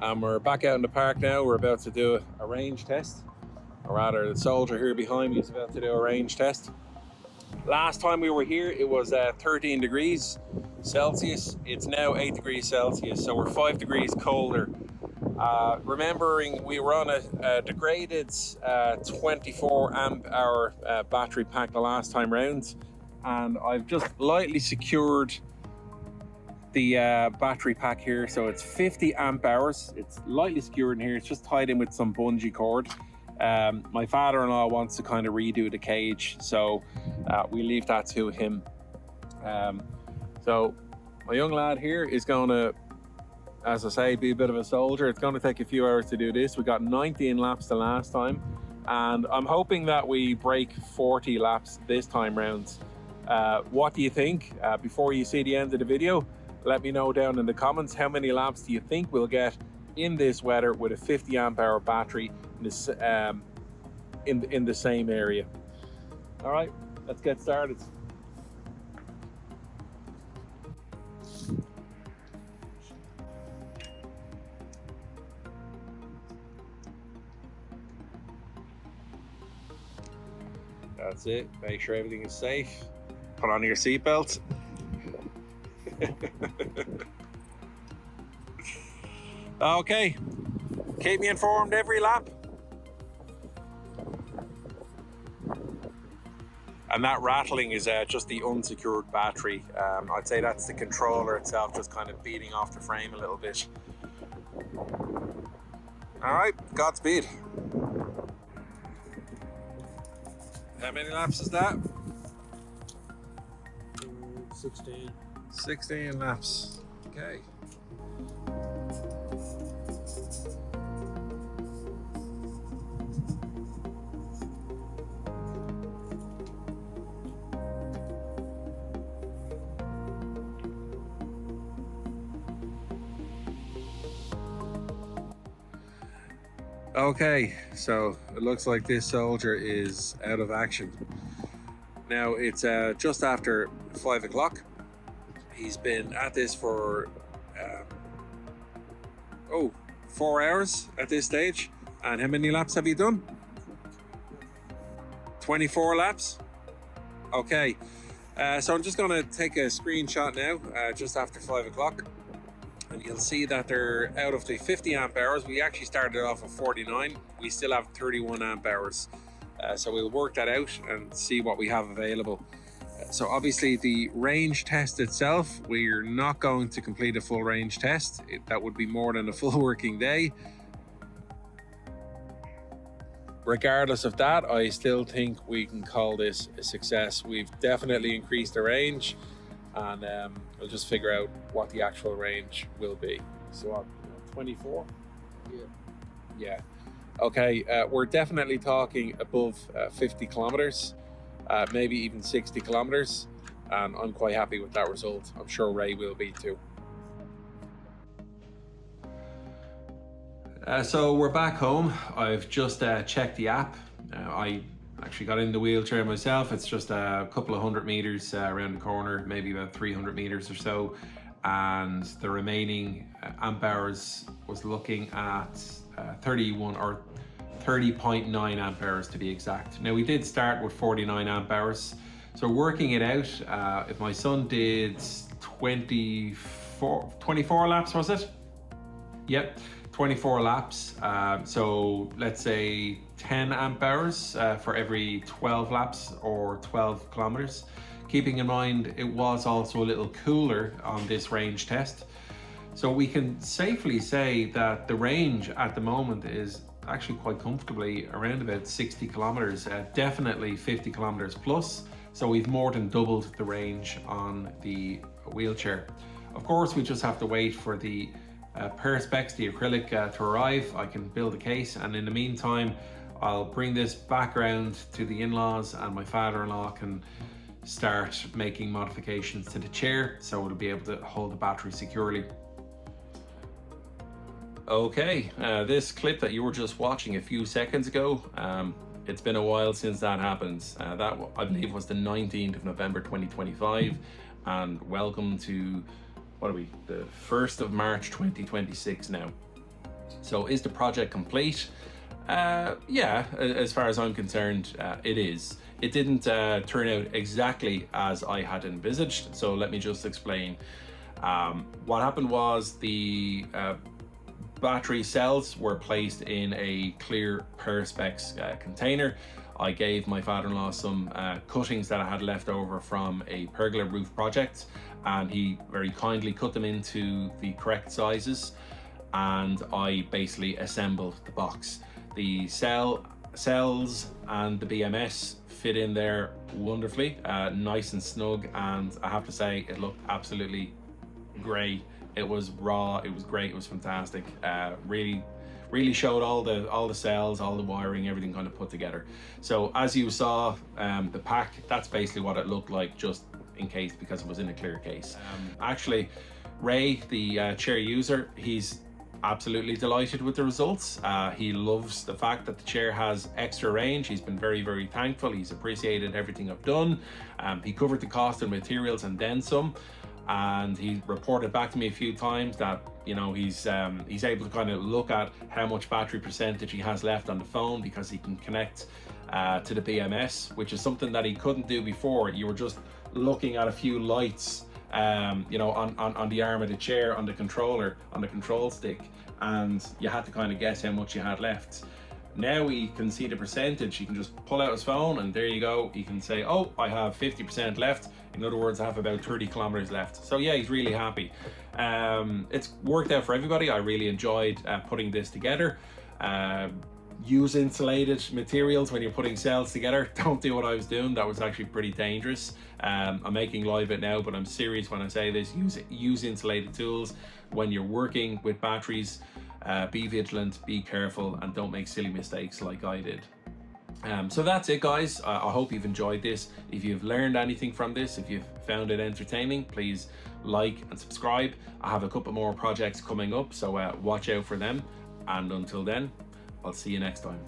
And we're back out in the park now. We're about to do a range test, or rather the soldier here behind me is about to do a range test. Last time we were here it was 13 degrees Celsius. It's now 8 degrees Celsius, so we're 5 degrees colder. Remembering we were on a degraded 24 amp hour battery pack the last time round, and I've just lightly secured the battery pack here, so it's 50 amp hours. It's lightly secured in here. It's just tied in with some bungee cord. My father-in-law wants to kind of redo the cage, so we leave that to him. So my young lad here is going to, as I say, be a bit of a soldier. It's going to take a few hours to do this. We got 19 laps the last time, and I'm hoping that we break 40 laps this time round. What do you think? Before you see the end of the video, let me know down in the comments, how many laps do you think we'll get in this weather with a 50 amp hour battery in this, in the same area. All right, let's get started. That's it. Make sure everything is safe. Put on your seatbelt. Okay, keep me informed every lap. And that rattling is just the unsecured battery. I'd say that's the controller itself just kind of beating off the frame a little bit. All right, Godspeed. How many laps is that? 16. 16 laps. Okay. Okay, so it looks like this soldier is out of action. Now it's just after 5 o'clock. He's been at this for 4 hours at this stage. And how many laps have you done? 24 laps? Okay, so I'm just gonna take a screenshot now, just after 5 o'clock. And you'll see that they're out of the 50 amp hours. We actually started off at 49. We still have 31 amp hours. So we'll work that out and see what we have available. So obviously the range test itself, we're not going to complete a full range test. That would be more than a full working day. Regardless of that, I still think we can call this a success. We've definitely increased the range, and we'll just figure out what the actual range will be. So 24? Yeah. Okay, we're definitely talking above 50 kilometers, maybe even 60 kilometers, and I'm quite happy with that result. I'm sure Ray will be too. So we're back home. I've just checked the app. I actually got in the wheelchair myself. It's just a couple of 100 meters around the corner, maybe about 300 meters or so. And the remaining amp hours was looking at 31 or 30.9 amp hours to be exact. Now we did start with 49 amp hours. So working it out, if my son did 24 laps, was it? Yep, 24 laps. So let's say 10 amp hours for every 12 laps or 12 kilometers. Keeping in mind, it was also a little cooler on this range test. So we can safely say that the range at the moment is actually quite comfortably around about 60 kilometers, definitely 50 kilometers plus. So we've more than doubled the range on the wheelchair. Of course, we just have to wait for the perspex, the acrylic, to arrive. I can build a case, and in the meantime, I'll bring this back around to the in-laws, and my father-in-law can start making modifications to the chair so it'll be able to hold the battery securely. Okay, this clip that you were just watching a few seconds ago, it's been a while since that happened. That, I believe, was the 19th of November 2025, and welcome to, what are we, the 1st of March 2026 now. So is the project complete? Yeah, as far as I'm concerned, it is. It didn't turn out exactly as I had envisaged, so let me just explain. What happened was the battery cells were placed in a clear Perspex container. I gave my father-in-law some cuttings that I had left over from a pergola roof project, and he very kindly cut them into the correct sizes, and I basically assembled the box. The cells and the BMS fit in there wonderfully, nice and snug, and I have to say it looked absolutely great. It was raw, it was great, it was fantastic. Really showed all the cells, all the wiring, everything kind of put together. So as you saw, the pack, that's basically what it looked like, just in case, because it was in a clear case. Actually, Ray, the chair user, he's absolutely delighted with the results. He loves the fact that the chair has extra range. He's been very thankful. He's appreciated everything I've done. He covered the cost of materials and then some, and he reported back to me a few times that, you know, he's able to kind of look at how much battery percentage he has left on the phone, because he can connect to the BMS, which is something that he couldn't do before. You were just looking at a few lights, you know, on the arm of the chair, on the controller, on the control stick, and you had to kind of guess how much you had left. Now he can see the percentage. He can just pull out his phone and there you go. He can say, oh, I have 50% left. In other words, I have about 30 kilometers left. So yeah, he's really happy. It's worked out for everybody. I really enjoyed putting this together. Use insulated materials when you're putting cells together. Don't do what I was doing. That was actually pretty dangerous. I'm making light of it now, but I'm serious when I say this. Use insulated tools when you're working with batteries. Be vigilant, be careful, and don't make silly mistakes like I did. So that's it, guys. I hope you've enjoyed this. If you've learned anything from this, if you've found it entertaining, please like and subscribe. I have a couple more projects coming up, so watch out for them. And until then, I'll see you next time.